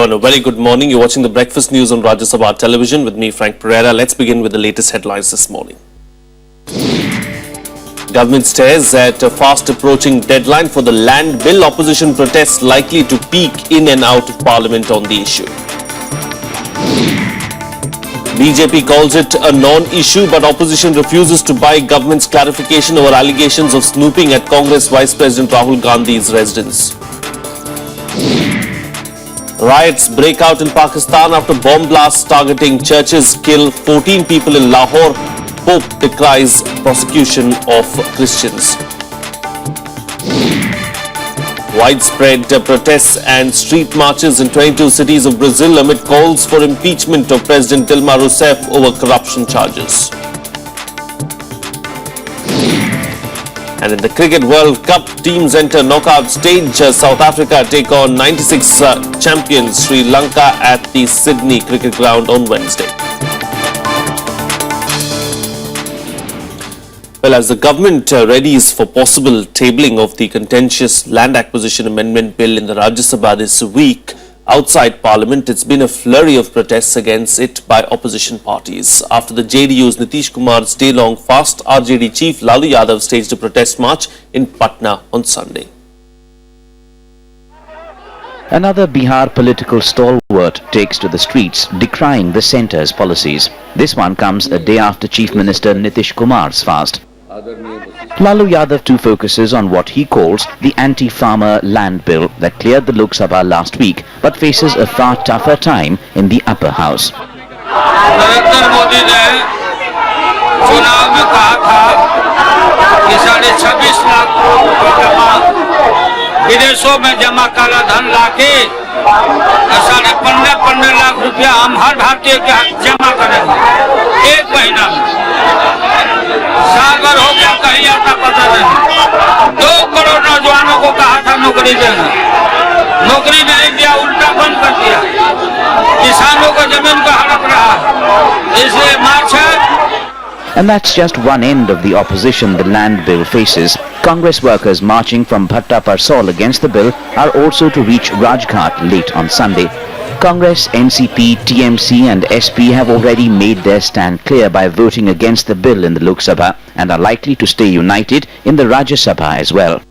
Hello and a very good morning. You're watching the Breakfast News on Rajya Sabha television with me, Frank Pereira. Let's begin with the latest headlines this morning. Government stares at a fast approaching deadline for the land bill. Opposition protests likely to peak in and out of parliament on the issue. BJP calls it a non-issue, but opposition refuses to buy government's clarification over allegations of snooping at Congress Vice President Rahul Gandhi's residence. Riots break out in Pakistan after bomb blasts targeting churches kill 14 people in Lahore. Pope decries prosecution of Christians. Widespread protests and street marches in 22 cities of Brazil amid calls for impeachment of President Dilma Rousseff over corruption charges. And in the Cricket World Cup, teams enter knockout stage. South Africa take on 96 champions Sri Lanka at the Sydney Cricket Ground on Wednesday. Well, as the government readies for possible tabling of the contentious Land Acquisition Amendment Bill in the Rajya Sabha this week, outside Parliament, it's been a flurry of protests against it by opposition parties. After the JDU's Nitish Kumar's day-long fast, RJD chief Lalu Yadav staged a protest march in Patna on Sunday. Another Bihar political stalwart takes to the streets, decrying the centre's policies. This one comes a day after Chief Minister Nitish Kumar's fast. Lalu Yadav too focuses on what he calls the anti-farmer land bill that cleared the Lok Sabha last week but faces a far tougher time in the upper house. Narendra Modi ने चुनाव में कहा था कि 26.5 लाख करोड़ रुपए जमा विदेशों में जमा काला धन लाके 15.5 लाख रुपया हम हर भारतीय के जमा करेंगे एक महीना में। साल भर हो गया कहीं आता पता नहीं। 2 करोड़ नौजवानों को कहा था नौकरी देना, नौकरी नहीं दिया, उल्टा बंद कर दिया। किसानों को जमीन का हड़प रहा, इसलिए मार्च है। And that's just one end of the opposition the land bill faces. Congress workers marching from Bhatta Parsol against the bill are also to reach Rajghat late on Sunday. Congress, NCP, TMC and SP have already made their stand clear by voting against the bill in the Lok Sabha and are likely to stay united in the Rajya Sabha as well.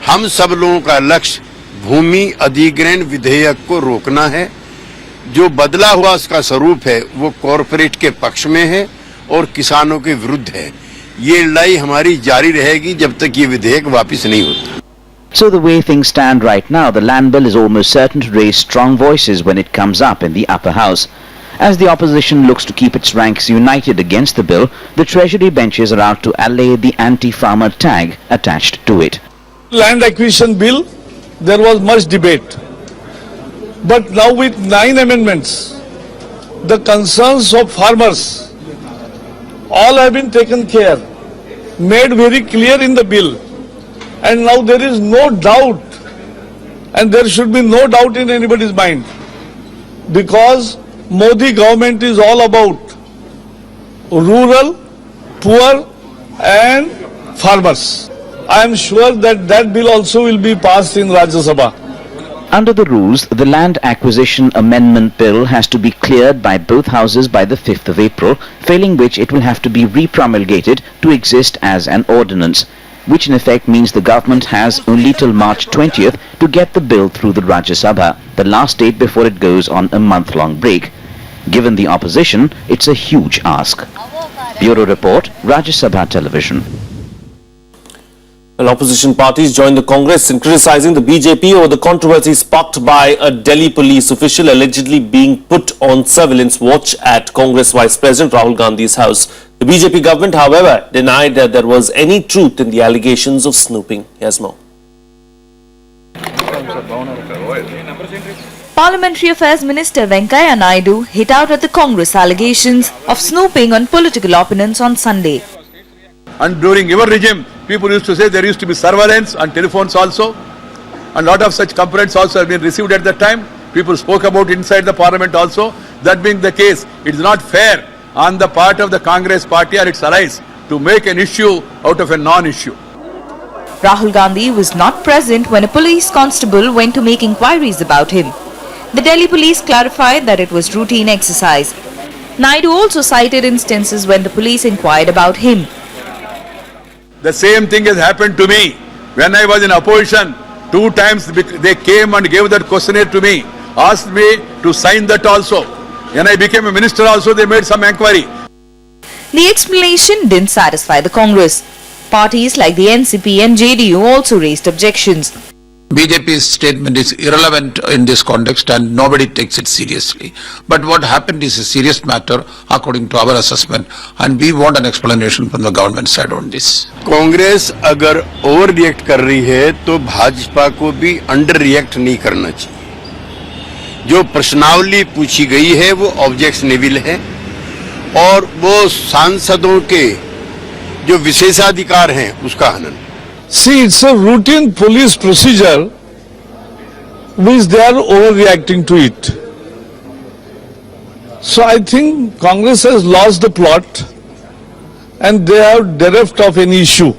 हम सब लोगों का लक्ष्य भूमि अधिग्रहण विधेयक को रोकना है। जो बदला हुआ उसका स्वरूप है वो कॉर्पोरेट के पक्ष में है और किसानों के विरुद्ध है। ये लड़ाई हमारी जारी रहेगी जब तक ये विधेयक वापस नहीं होता। So the way things stand right now, the land bill is almost certain to raise strong voices when it comes up in the upper house. As the opposition looks to keep its ranks united against the bill, the Treasury benches are out to allay the anti-farmer tag attached to it. Land acquisition bill, there was much debate. But now with 9 amendments, the concerns of farmers all have been taken care, made very clear in the bill. And now there is no doubt, and there should be no doubt in anybody's mind, because Modi government is all about rural, poor and farmers. I am sure that that bill also will be passed in Rajya Sabha. Under the rules, the Land Acquisition Amendment Bill has to be cleared by both houses by the 5th of April, failing which it will have to be repromulgated to exist as an ordinance, which in effect means the government has only till March 20th to get the bill through the Rajya Sabha, the last date before it goes on a month-long break. Given the opposition, it's a huge ask. Bureau Report, Rajya Sabha Television. Well, opposition parties joined the Congress in criticizing the BJP over the controversy sparked by a Delhi police official allegedly being put on surveillance watch at Congress Vice President Rahul Gandhi's house. The BJP government, however, denied that there was any truth in the allegations of snooping. Here's more. Parliamentary Affairs Minister Venkaiah Naidu hit out at the Congress allegations of snooping on political opponents on Sunday. And during your regime, people used to say there used to be surveillance on telephones also. And a lot of such complaints also have been received at that time. People spoke about inside the parliament also. That being the case, it is not fair on the part of the Congress party or its allies to make an issue out of a non-issue. Rahul Gandhi was not present when a police constable went to make inquiries about him. The Delhi police clarified that it was routine exercise. Naidu also cited instances when the police inquired about him. The same thing has happened to me. When I was in opposition, 2 times they came and gave that questionnaire to me, asked me to sign that also. When I became a minister also, they made some inquiry. The explanation didn't satisfy the Congress. Parties like the NCP and JDU also raised objections. BJP's statement is irrelevant in this context and nobody takes it seriously. But what happened is a serious matter according to our assessment, and we want an explanation from the government side on this. Congress अगर over react कर रही है तो भाजपा को भी under react नहीं करना चाहिए। जो प्रश्नावली पूछी गई है वो ऑब्जेक्शनेबल है और वो सांसदों के जो विशेषाधिकार हैं उसका हनन। See, it's a routine police procedure which they are overreacting to it. So I think Congress has lost the plot and they have bereft of any issue.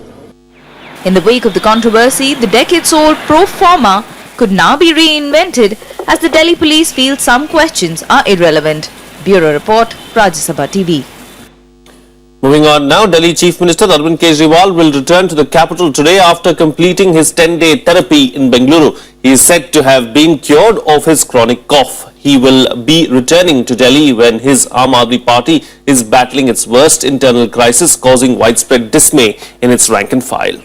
In the wake of the controversy, the decades-old pro forma could now be reinvented as the Delhi police feel some questions are irrelevant. Bureau Report, Rajya Sabha TV. Moving on now, Delhi Chief Minister Arvind Kejriwal will return to the capital today after completing his 10-day therapy in Bengaluru. He is said to have been cured of his chronic cough. He will be returning to Delhi when his Aam Aadmi Party is battling its worst internal crisis, causing widespread dismay in its rank and file.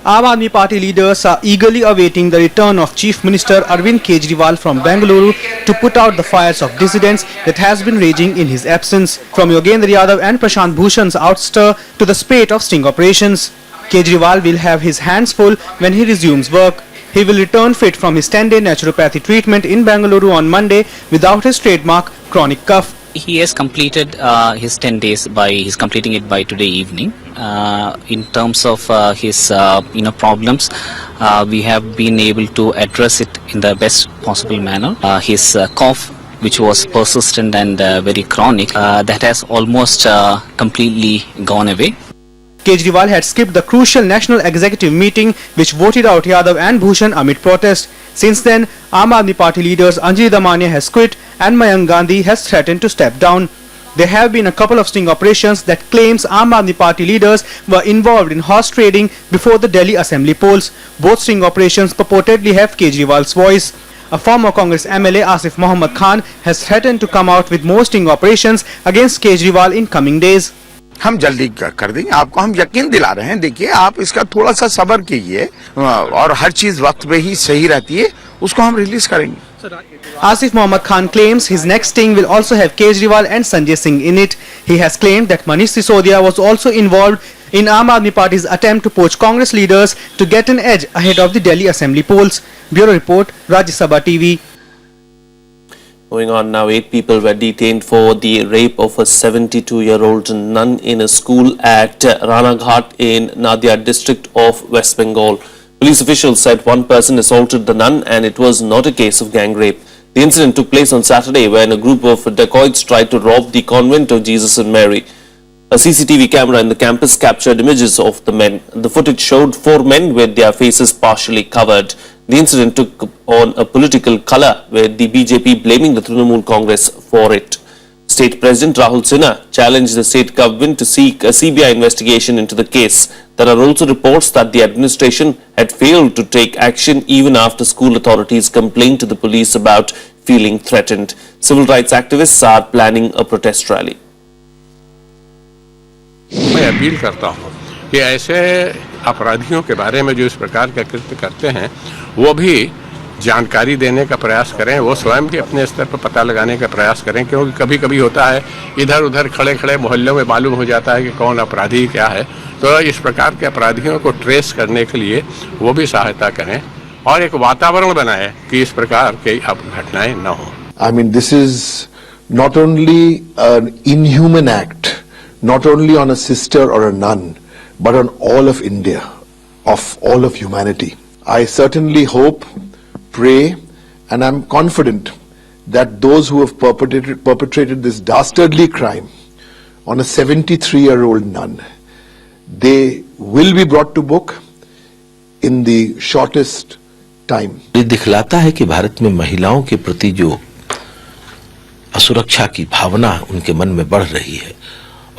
Aam Aadmi Party leaders are eagerly awaiting the return of Chief Minister Arvind Kejriwal from Bengaluru to put out the fires of dissidence that has been raging in his absence. From Yogendra Yadav and Prashant Bhushan's ouster to the spate of sting operations, Kejriwal will have his hands full when he resumes work. He will return fit from his 10-day naturopathy treatment in Bengaluru on Monday without his trademark chronic cough. He has completed his 10 days he's completing it by today evening. In terms of his problems, we have been able to address it in the best possible manner. His cough, which was persistent and very chronic, that has almost completely gone away. Kejriwal had skipped the crucial national executive meeting which voted out Yadav and Bhushan amid protest. Since then, Aam Aadmi Party leaders Anjali Damania has quit and Mayank Gandhi has threatened to step down. There have been a couple of sting operations that claims Aam Aadmi Party leaders were involved in horse trading before the Delhi Assembly polls. Both sting operations purportedly have Kejriwal's voice. A former Congress MLA Asif Mohammad Khan has threatened to come out with more sting operations against Kejriwal in coming days. हम जल्दी कर देंगे, आपको हम यकीन दिला रहे हैं। देखिए, आप इसका थोड़ा सा सब्र कीजिए और हर चीज वक्त पे ही सही रहती है, उसको हम रिलीज करेंगे। Asif Mohammad Khan claims his next sting will also have Kejriwal and Sanjay Singh in it. He has claimed that Manish Sisodia was also involved in Aam Aadmi Party's attempt to poach Congress leaders to get an edge ahead of the Delhi Assembly polls. Bureau Report, Rajya Sabha TV. Moving on now, 8 people were detained for the rape of a 72-year-old nun in a school at Ranaghat in Nadia district of West Bengal. Police officials said one person assaulted the nun and it was not a case of gang rape. The incident took place on Saturday when a group of dacoits tried to rob the convent of Jesus and Mary. A CCTV camera in the campus captured images of the men. The footage showed 4 men with their faces partially covered. The incident took on a political colour, with the BJP blaming the Trinamool Congress for it. State President Rahul Sinha challenged the state government to seek a CBI investigation into the case. There are also reports that the administration had failed to take action even after school authorities complained to the police about feeling threatened. Civil rights activists are planning a protest rally. मैं appeal करता हूँ कि ऐसे अपराधियों के बारे में जो इस प्रकार के कृत्य करते हैं वो भी जानकारी देने का प्रयास करें, वो स्वयं भी अपने स्तर पर पता लगाने का प्रयास करें, क्योंकि कभी कभी होता है इधर उधर खड़े खड़े मोहल्लों में मालूम हो जाता है कि कौन अपराधी क्या है। तो इस प्रकार के अपराधियों को ट्रेस करने के लिए वो भी सहायता करें और एक वातावरण बनाएं कि इस प्रकार की घटनाएं न हो। I mean, this is not only an inhuman act, not only on a sister or a nun, but on all of India, of all of humanity. I certainly hope, pray, and I'm confident that those who have perpetrated this dastardly crime on a 73-year-old nun, they will be brought to book in the shortest time. ये दिखलाता है कि भारत में महिलाओं के प्रति जो असुरक्षा की भावना उनके मन में बढ़ रही है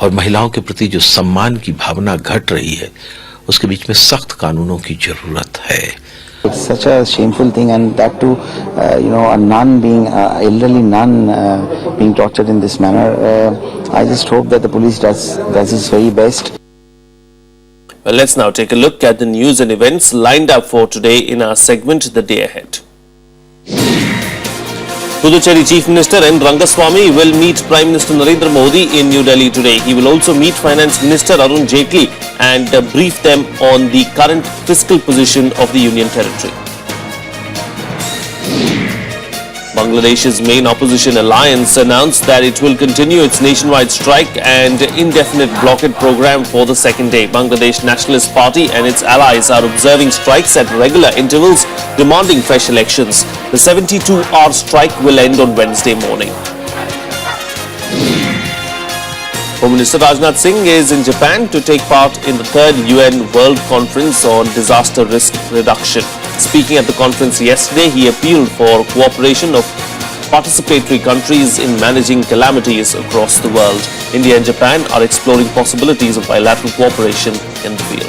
और महिलाओं के प्रति जो सम्मान की भावना घट रही है, उसके बीच में सख्त कानूनों की जरूरत है. It's such a shameful thing, and that too, a nun being, elderly nun being tortured in this manner. I just hope that the police does its very best. Well, let's now take a look at the news and events lined up for today in our segment, The Day Ahead. Puducherry Chief Minister N. Rangaswamy will meet Prime Minister Narendra Modi in New Delhi today. He will also meet Finance Minister Arun Jaitley and brief them on the current fiscal position of the Union Territory. Bangladesh's main opposition alliance announced that it will continue its nationwide strike and indefinite blockade program for the second day. Bangladesh Nationalist Party and its allies are observing strikes at regular intervals, demanding fresh elections. The 72-hour strike will end on Wednesday morning. Home Minister Rajnath Singh is in Japan to take part in the 3rd UN World Conference on Disaster Risk Reduction. Speaking at the conference yesterday, he appealed for cooperation of participatory countries in managing calamities across the world. India and Japan are exploring possibilities of bilateral cooperation in the field.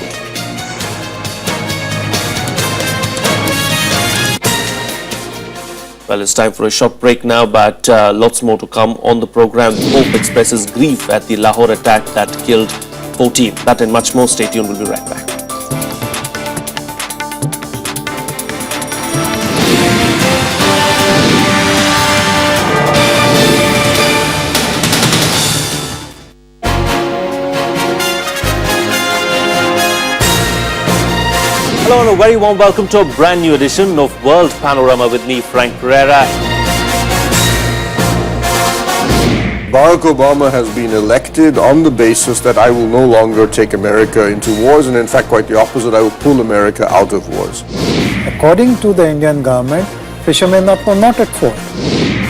Well, it's time for a short break now, but lots more to come on the program. Hope expresses grief at the Lahore attack that killed 14. That and much more. Stay tuned. We'll be right back. Hello and a very warm welcome to a brand new edition of World Panorama with me, Frank Pereira. Barack Obama has been elected on the basis that I will no longer take America into wars, and in fact quite the opposite, I will pull America out of wars. According to the Indian government, fishermen are not at fault.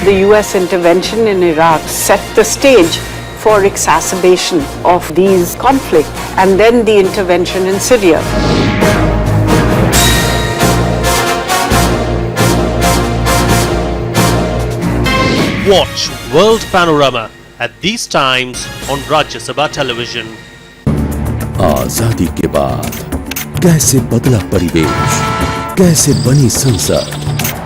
The US intervention in Iraq set the stage for exacerbation of these conflicts, and then the intervention in Syria. Watch World Panorama at these times on Rajya Sabha television. आजादी के बाद कैसे बदला परिवेश, कैसे बनी संसद,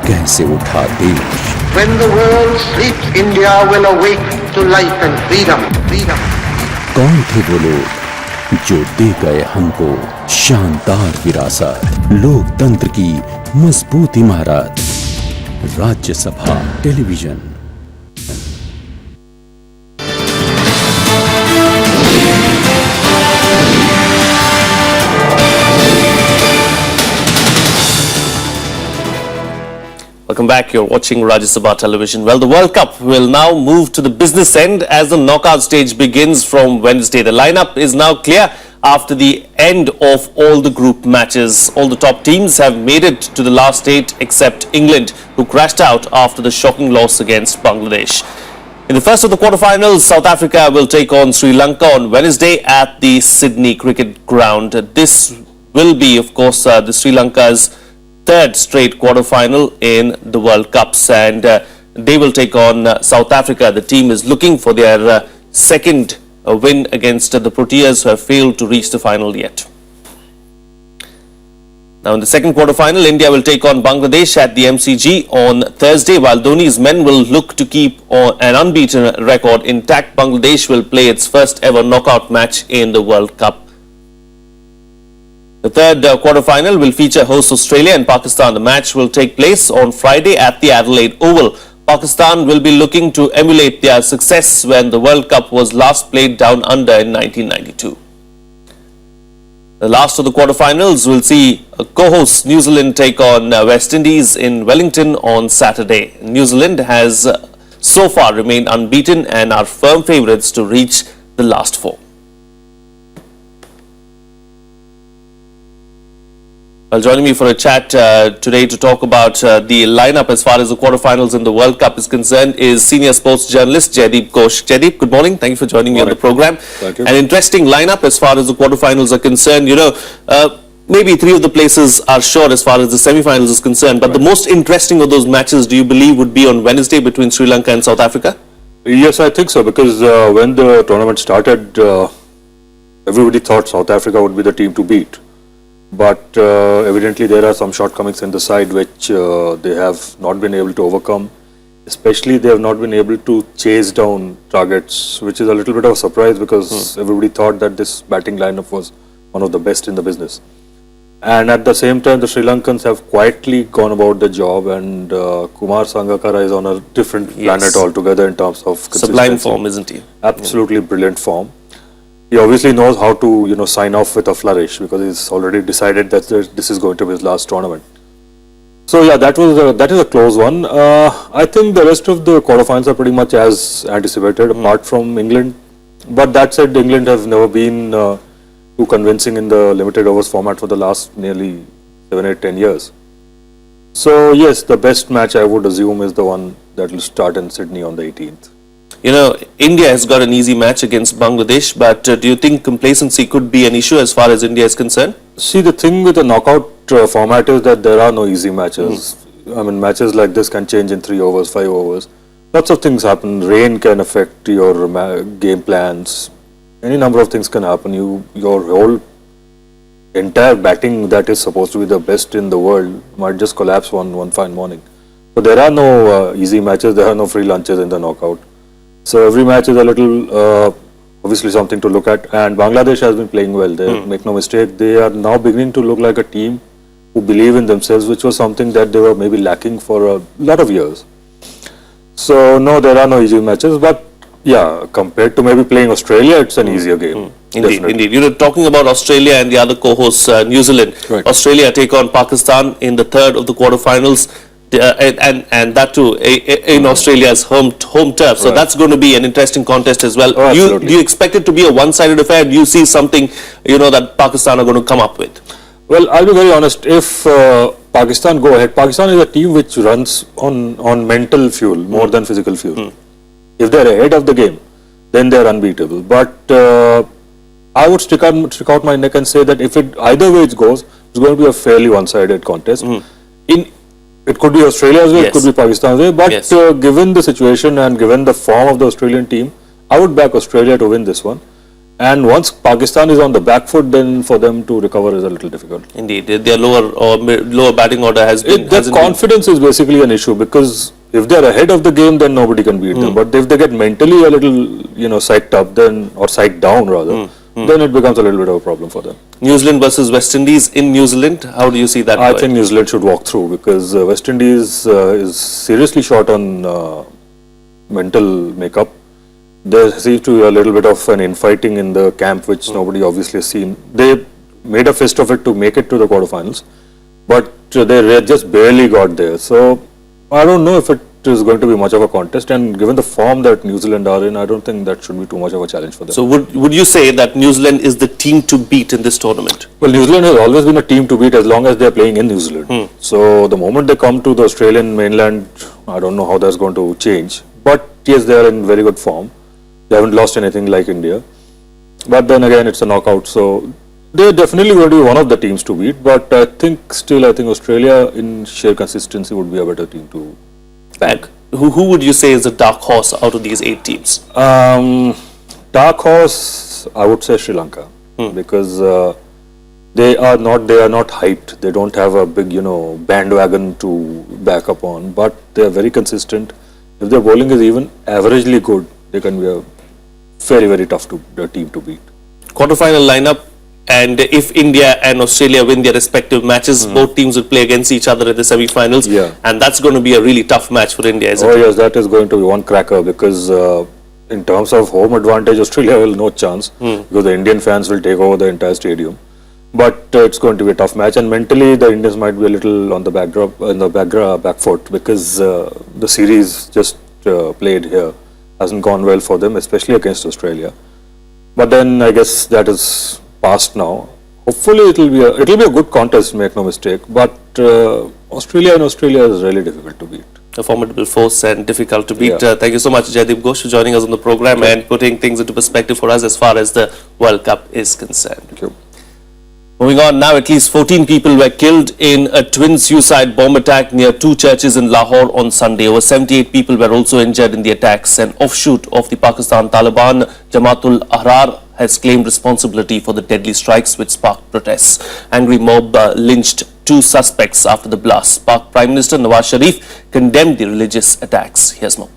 कैसे उठा देश. When the world sleeps, India will awake to life and freedom. कौन थे वो लोग जो दे गए हमको शानदार विरासत, लोकतंत्र की मजबूत इमारत. Rajya Sabha television. Welcome back. You're watching Rajya Sabha television. Well, the World Cup will now move to the business end as the knockout stage begins from Wednesday. The lineup is now clear after the end of all the group matches. All the top teams have made it to the last 8 except England, who crashed out after the shocking loss against Bangladesh. In the first of the quarterfinals, South Africa will take on Sri Lanka on Wednesday at the Sydney Cricket Ground. This will be, of course, the Sri Lanka's 3rd straight quarterfinal in the World Cups, and they will take on South Africa. The team is looking for their second win against the Proteas, who have failed to reach the final yet. Now in the second quarterfinal, India will take on Bangladesh at the MCG on Thursday, while Dhoni's men will look to keep an unbeaten record intact. Bangladesh will play its first ever knockout match in the World Cup. The third quarterfinal will feature host Australia and Pakistan. The match will take place on Friday at the Adelaide Oval. Pakistan will be looking to emulate their success when the World Cup was last played down under in 1992. The last of the quarterfinals will see co-host New Zealand take on West Indies in Wellington on Saturday. New Zealand has so far remained unbeaten and are firm favourites to reach the last 4. Well, joining me for a chat today to talk about the lineup as far as the quarterfinals in the World Cup is concerned is senior sports journalist Jaideep Ghosh. Jaideep, good morning. Thank you for joining me on the program. Thank you. An interesting lineup as far as the quarterfinals are concerned. You know, maybe three of the places are sure as far as the semi-finals is concerned, but the most interesting of those matches, do you believe, would be on Wednesday between Sri Lanka and South Africa? Yes, I think so, because when the tournament started, everybody thought South Africa would be the team to beat. But evidently there are some shortcomings in the side which they have not been able to overcome. Especially they have not been able to chase down targets, which is a little bit of a surprise because everybody thought that this batting lineup was one of the best in the business. And at the same time, the Sri Lankans have quietly gone about the job, and Kumar Sangakkara is on a different planet altogether in terms of consistency. Sublime form, isn't he? Absolutely brilliant form. He obviously knows how to, sign off with a flourish because he's already decided that this is going to be his last tournament. So yeah, that is a close one. I think the rest of the quarterfinals are pretty much as anticipated, apart from England. But that said, England have never been too convincing in the limited overs format for the last nearly 7, 8, 10 years. So yes, the best match I would assume is the one that will start in Sydney on the 18th. India has got an easy match against Bangladesh, but do you think complacency could be an issue as far as India is concerned? See, the thing with the knockout format is that there are no easy matches. I mean, matches like this can change in 3 overs, 5 overs. Lots of things happen. Rain can affect your game plans. Any number of things can happen. Your whole entire batting that is supposed to be the best in the world might just collapse one fine morning. So there are no easy matches. There are no free lunches in the knockout. So every match is a little, obviously something to look at. And Bangladesh has been playing well. They make no mistake. They are now beginning to look like a team who believe in themselves, which was something that they were maybe lacking for a lot of years. So no, there are no easy matches. But yeah, compared to maybe playing Australia, it's an easier game. Indeed. Talking about Australia and the other co-hosts, New Zealand. Right. Australia take on Pakistan in the third of the quarterfinals. And that too in Australia's home turf. So that's going to be an interesting contest as well. Do you expect it to be a one-sided affair? Do you see something that Pakistan are going to come up with? Well, I'll be very honest. If Pakistan go ahead, Pakistan is a team which runs on mental fuel more than physical fuel. If they're ahead of the game, then they're unbeatable. But I would stick out my neck and say that if either way it goes, it's going to be a fairly one-sided contest. It could be Australia's way, it could be Pakistan's way, but given the situation and given the form of the Australian team, I would back Australia to win this one. And once Pakistan is on the back foot, then for them to recover is a little difficult. Indeed, their lower batting order has been... Their confidence is basically an issue, because if they're ahead of the game, then nobody can beat them. But if they get mentally a little, psyched up, or psyched down rather, then it becomes a little bit of a problem for them. New Zealand versus West Indies in New Zealand, how do you see that? I think New Zealand should walk through, because West Indies is seriously short on mental makeup. There seems to be a little bit of an infighting in the camp, which nobody obviously has seen. They made a fist of it to make it to the quarterfinals, but they just barely got there. So I don't know if it is going to be much of a contest, and given the form that New Zealand are in, I don't think that should be too much of a challenge for them. So would you say that New Zealand is the team to beat in this tournament? Well, New Zealand has always been a team to beat as long as they are playing in New Zealand. So the moment they come to the Australian mainland, I don't know how that's going to change. But yes, they are in very good form. They haven't lost anything like India. But then again, it's a knockout, so they're definitely going to be one of the teams to beat. But I think Australia in sheer consistency would be a better team to back. Who would you say is a dark horse out of these 8 teams? Dark horse, I would say Sri Lanka, because they are not hyped. They don't have a big bandwagon to back up on, but they are very consistent. If their bowling is even averagely good, they can be a very, very tough team to beat. Quarterfinal lineup, and if India and Australia win their respective matches, both teams will play against each other in the semi-finals. And that's going to be a really tough match for India, isn't it? Yes, that is going to be one cracker, because in terms of home advantage, Australia will no chance, because the Indian fans will take over the entire stadium. But it's going to be a tough match, and mentally the Indians might be a little on the back foot, because the series just played here hasn't gone well for them, especially against Australia. But then I guess that is past now. Hopefully it'll be a good contest, make no mistake. But Australia is really difficult to beat. A formidable force and difficult to beat. Thank you so much, Jaideep Ghosh, for joining us on the program and putting things into perspective for us as far as the World Cup is concerned. Thank you. Moving on now, at least 14 people were killed in a twin suicide bomb attack near two churches in Lahore on Sunday. Over 78 people were also injured in the attacks. An offshoot of the Pakistan Taliban, Jamaatul Ahrar, has claimed responsibility for the deadly strikes which sparked protests. Angry mob lynched two suspects after the blast. Pak Prime Minister Nawaz Sharif condemned the religious attacks. Here's more.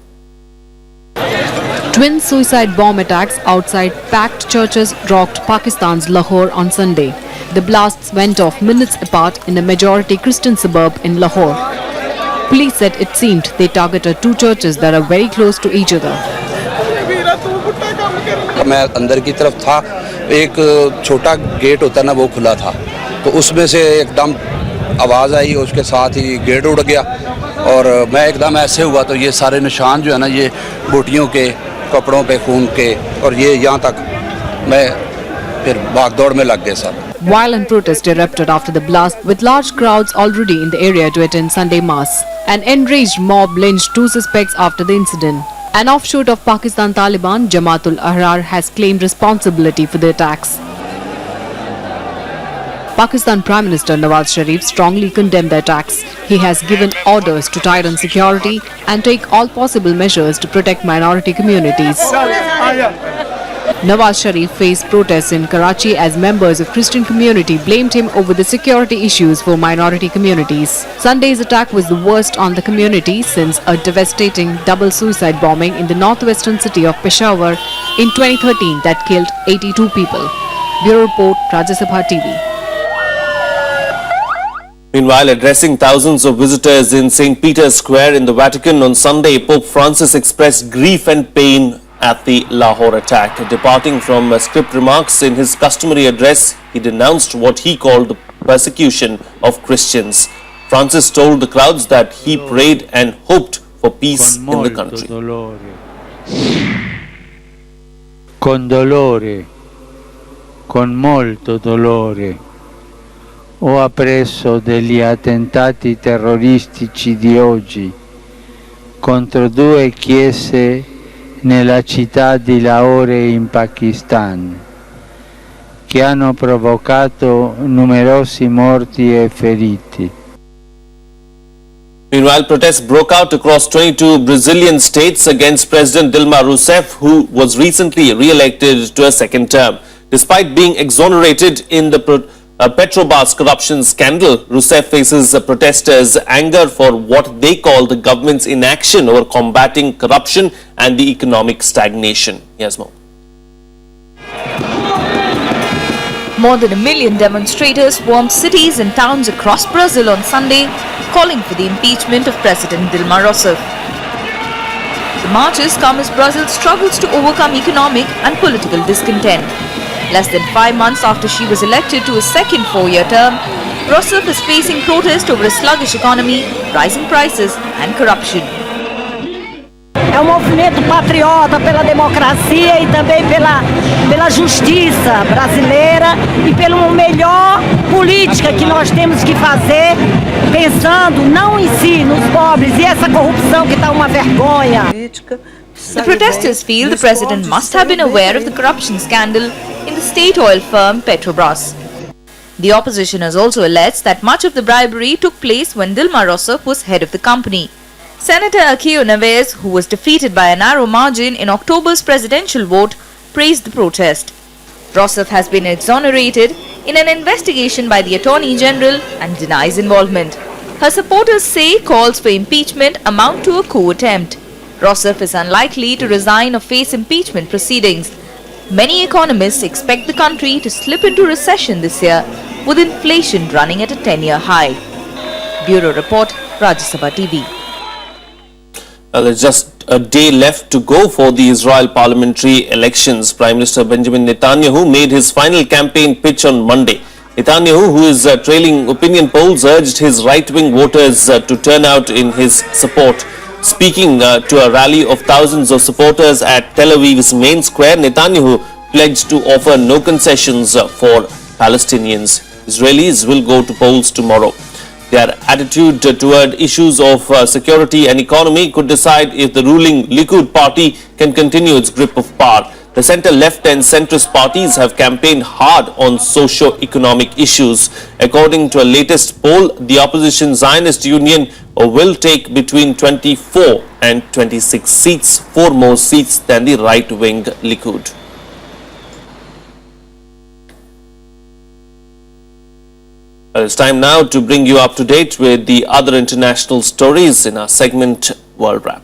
Twin suicide bomb attacks outside packed churches rocked Pakistan's Lahore on Sunday. The blasts went off minutes apart in a majority Christian suburb in Lahore. Police said it seemed they targeted two churches that are very close to each other. मैं अंदर की तरफ था, एक छोटा gate होता ना वो खुला था, तो उसमें से एकदम आवाज़ आई, उसके साथ ही गेट उड़ गया और मैं एकदम ऐसे हुआ तो ये सारे निशान जो है ना ये बोटियों के कपड़ों पे खून के और ये यहाँ तक मैं फिर भागदौड़ में लग गए सब. Violent protests erupted after the blast, with large crowds already in the area to attend Sunday Mass. An enraged mob lynched two suspects after the incident. An offshoot of Pakistan Taliban, Jamaatul Ahrar, has claimed responsibility for the attacks. Pakistan Prime Minister Nawaz Sharif strongly condemned the attacks. He has given orders to tighten security and take all possible measures to protect minority communities. Nawaz Sharif faced protests in Karachi as members of Christian community blamed him over the security issues for minority communities. Sunday's attack was the worst on the community since a devastating double suicide bombing in the northwestern city of Peshawar in 2013 that killed 82 people. Bureau Report, Rajya Sabha TV. Meanwhile, addressing thousands of visitors in St. Peter's Square in the Vatican on Sunday, Pope Francis expressed grief and pain at the Lahore attack. Departing from script remarks in his customary address, he denounced what he called the persecution of Christians. Francis told the crowds that he prayed and hoped for peace in the country. Con molto dolore, ho appreso degli attentati terroristici di oggi contro due chiese nella città di Lahore in Pakistan, che hanno provocato numerosi morti e feriti. Meanwhile, protests broke out across 22 Brazilian states against President Dilma Rousseff, who was recently re-elected to a second term. Despite being exonerated in the Petrobras corruption scandal, Rousseff faces protesters' anger for what they call the government's inaction over combating corruption and the economic stagnation. Here's more. More than 1 million demonstrators swarmed cities and towns across Brazil on Sunday, calling for the impeachment of President Dilma Rousseff. The marches come as Brazil struggles to overcome economic and political discontent. Less than 5 months after she was elected to a second 4-year term, Rousseff is facing protest over a sluggish economy, rising prices and corruption. É movimento patriota pela democracia e também pela justiça brasileira e pela melhor política que nós temos que fazer, pensando não em si, nos pobres e essa corrupção que está uma vergonha. The protesters feel the president must have been aware of the corruption scandal in the state oil firm Petrobras. The opposition has also alleged that much of the bribery took place when Dilma Rousseff was head of the company. Senator Aquilino Neves, who was defeated by a narrow margin in October's presidential vote, praised the protest. Rousseff has been exonerated in an investigation by the Attorney General and denies involvement. Her supporters say calls for impeachment amount to a coup attempt. Rousseff is unlikely to resign or face impeachment proceedings. Many economists expect the country to slip into recession this year, with inflation running at a 10-year high. Bureau Report, Rajya Sabha TV. There's just a day left to go for the Israel parliamentary elections. Prime Minister Benjamin Netanyahu made his final campaign pitch on Monday. Netanyahu, who is trailing opinion polls, urged his right-wing voters to turn out in his support. Speaking to a rally of thousands of supporters at Tel Aviv's main square, Netanyahu pledged to offer no concessions for Palestinians. Israelis will go to polls tomorrow. Their attitude toward issues of security and economy could decide if the ruling Likud party can continue its grip of power. The centre-left and centrist parties have campaigned hard on socio-economic issues. According to a latest poll, the opposition Zionist Union will take between 24 and 26 seats, 4 more seats than the right-wing Likud. It's time now to bring you up to date with the other international stories in our segment World Wrap.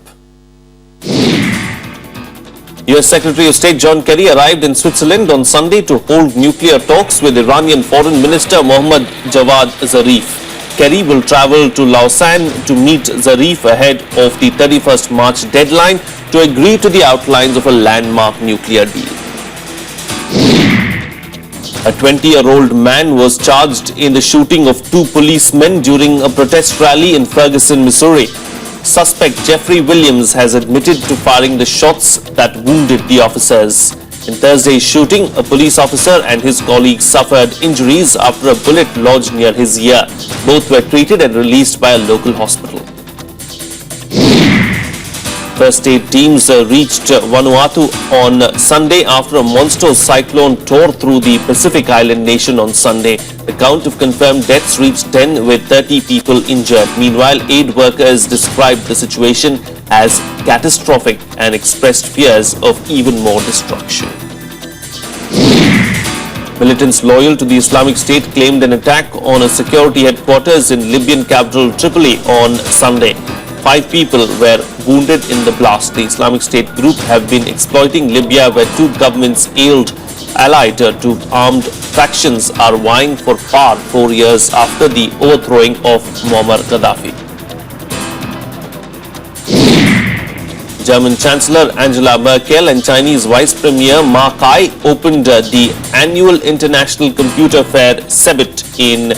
US Secretary of State John Kerry arrived in Switzerland on Sunday to hold nuclear talks with Iranian Foreign Minister Mohammad Javad Zarif. Kerry will travel to Lausanne to meet Zarif ahead of the 31st March deadline to agree to the outlines of a landmark nuclear deal. A 20-year-old man was charged in the shooting of 2 policemen during a protest rally in Ferguson, Missouri. Suspect Jeffrey Williams has admitted to firing the shots that wounded the officers. In Thursday's shooting, a police officer and his colleague suffered injuries after a bullet lodged near his ear. Both were treated and released by a local hospital. First aid teams reached Vanuatu on Sunday after a monstrous cyclone tore through the Pacific island nation on Sunday. The count of confirmed deaths reached 10 with 30 people injured. Meanwhile, aid workers described the situation as catastrophic and expressed fears of even more destruction. Militants loyal to the Islamic State claimed an attack on a security headquarters in Libyan capital Tripoli on Sunday. 5 people were wounded in the blast. The Islamic State group have been exploiting Libya, where 2 governments allied to armed factions are vying for power 4 years after the overthrowing of Muammar Gaddafi. German Chancellor Angela Merkel and Chinese Vice Premier Ma Kai opened the annual International Computer Fair CeBIT in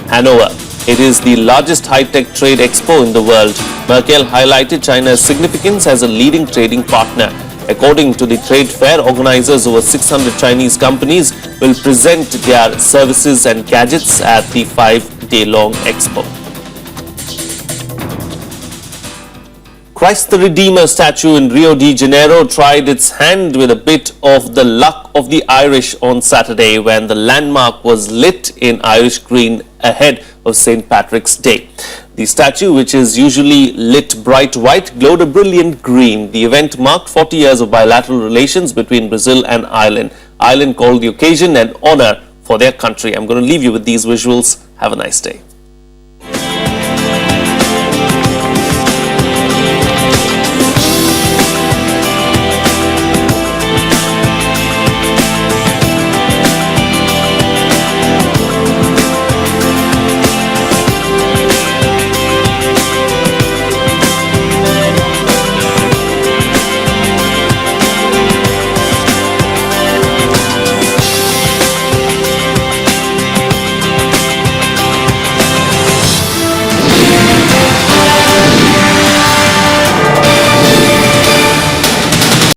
Hanover. It is the largest high-tech trade expo in the world. Merkel highlighted China's significance as a leading trading partner. According to the trade fair, organizers, over 600 Chinese companies will present their services and gadgets at the 5-day-long expo. Christ the Redeemer statue in Rio de Janeiro tried its hand with a bit of the luck of the Irish on Saturday when the landmark was lit in Irish green ahead of St. Patrick's Day. The statue, which is usually lit bright white, glowed a brilliant green. The event marked 40 years of bilateral relations between Brazil and Ireland. Ireland called the occasion an honor for their country. I'm going to leave you with these visuals. Have a nice day.